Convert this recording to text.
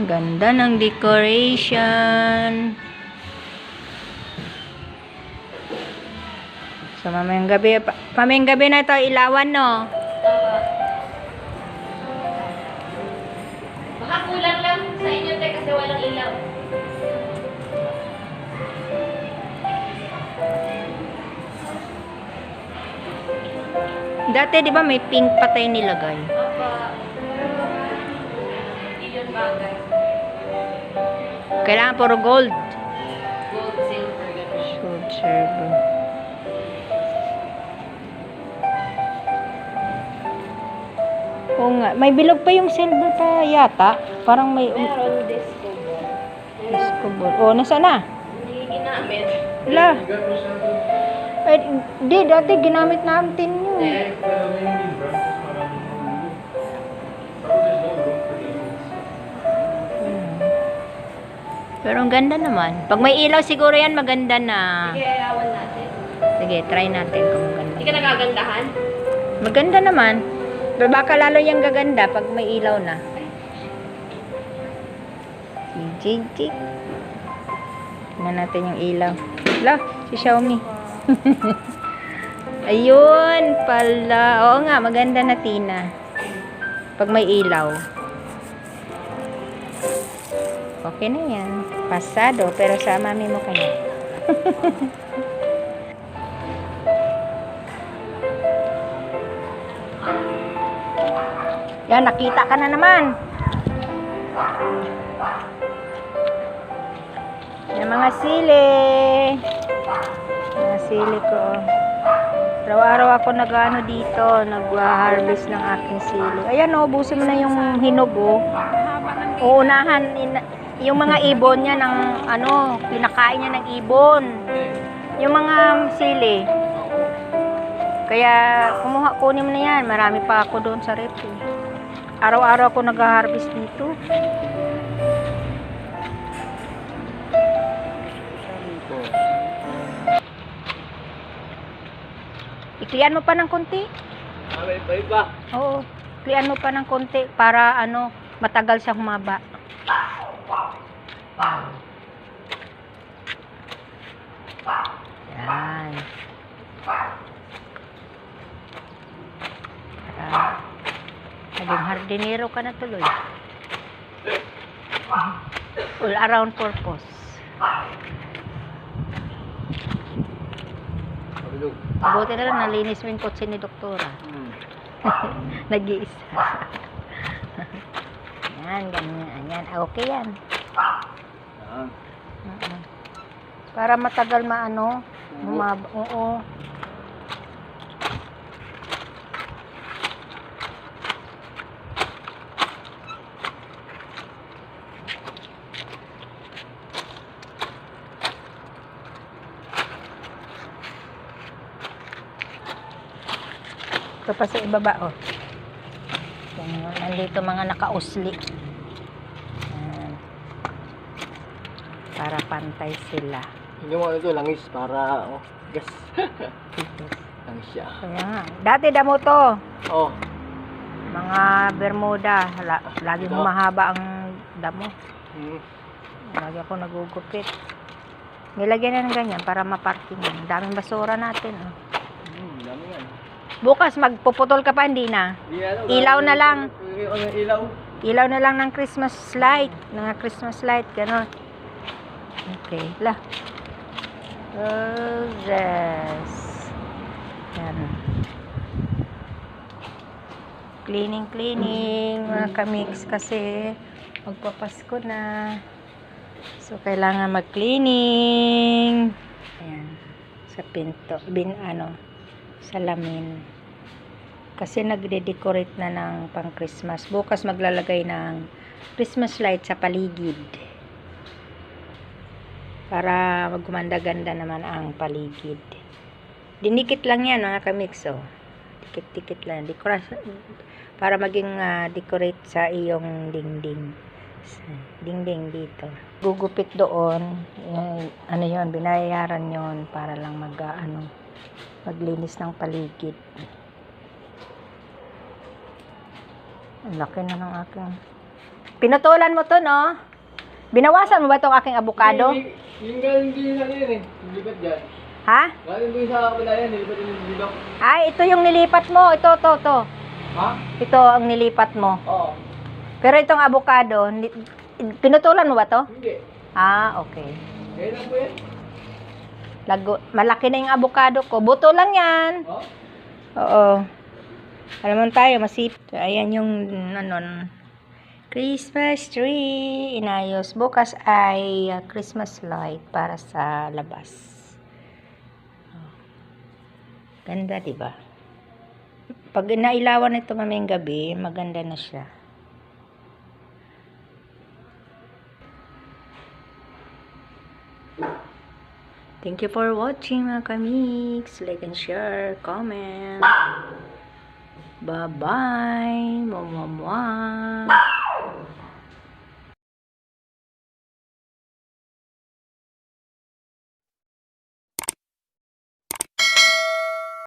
Ganda ng decoration. So, mamayang gabi na ito, ilawan, no? Baka kulang lang sa inyo, te, kasi walang ilaw. Dati, di ba, may pink pa tayo nilagay? Apa, hindi yun bagay. Kailangan puro gold. Gold, silver, gano'n. Gold, silver. Oo nga. May bilog pa yung silver pa yata. Parang may... Meron disco ball. Disco ball. Oh, nasa na? Hindi ginamit. Wala. Ay, di, dati ginamit natin yun. Pero ang ganda naman. Pag may ilaw siguro yan, maganda na. Sige, ayawan natin. Sige, try natin kung maganda. Hindi ka nagagandahan? Maganda naman. Pero baka lalo yung gaganda pag may ilaw na. Jig. Tingnan natin yung ilaw. Wala, si Xiaomi. Ayun pala. Oo nga, maganda na, Tina. Pag may ilaw. Okay na yan. Pasado, pero sa mami mo kanya. Yan, nakita ka na naman. Yan, mga sili. Mga sili ko. Araw-araw ako nag-ano dito, nag-harvest ng aking sili. Ayan o, busin mo na yung hinog o. Uunahan, yung mga ibon niya ng ano, pinakain niya ng ibon. Yung mga sili. Kaya kunin mo na yan. Marami pa ako doon sa rep. Araw-araw ako nag-harvest dito. Iklian mo pa ng konti. Iba. Oo. Iklian mo pa ng konti para ano, matagal siya humaba. Yan. Naging hardinero ka na tuloy. All around purpose. Mabuti na lang nalinis mo yung kotse ni Doktora. Nag-iisa. Yan, ganyan. Yan. Okay yan. Para matagal maano. Oo. Ito pa sa ibaba, oh. Yan, nandito mga nakausli. Yan. Para pantay sila. Yung ano ito, langis para, gas. Langis siya. Kaya nga. Dati damo to. Oh. Mga Bermuda. Lagi mahaba ang damo. Lagi ako nagugupit. Nilagyan na ng ganyan para maparking yan. Daming basura natin, oh. Dami yan. Bukas magpuputol ka pa, hindi na. Ilaw na lang. Ilaw. Ilaw na lang ng Christmas light. Mga Christmas light, gano'n. Okay, la. Roses. Yan. Cleaning, mga kamix kasi magpapasko na. So, kailangan mag-cleaning. Ayan. Sa pinto. Salamin. Kasi nagde-decorate na ng pang Christmas. Bukas maglalagay ng Christmas light sa paligid. Para magumanda-ganda naman ang paligid. Dinikit lang yan mga kamix, oh. Dikit-dikit lang. Para maging decorate sa iyong dingding. Dingding dito. Gugupit doon. Ano yon, binayaran yon para lang maglinis ng paligid. Ang laki na ng aking Pinutulan mo to, no? Binawasan mo ba itong aking avocado? Yung galing din na yun eh. Nilipat dyan. Ha? Galing din sa kapila yan. Nilipat yung dito. Ay, ito yung nilipat mo. Ito. Ha? Ito ang nilipat mo. Oo. Pero itong avocado, pinutulan mo ba to? Hindi. Ah, okay. Kaya lang po yan. Malaki na yung avocado ko. Buto lang yan. Oh? Oo. Alam mo tayo, masip. So, ayan yung, Christmas tree. Inayos. Bukas ay Christmas light para sa labas. Oh. Ganda, diba? Pag nailawan ito mamayang gabi, maganda na siya. Thank you for watching mga kamiks. Like and share, comment. Bye-bye. Mwah, mwah, mwah.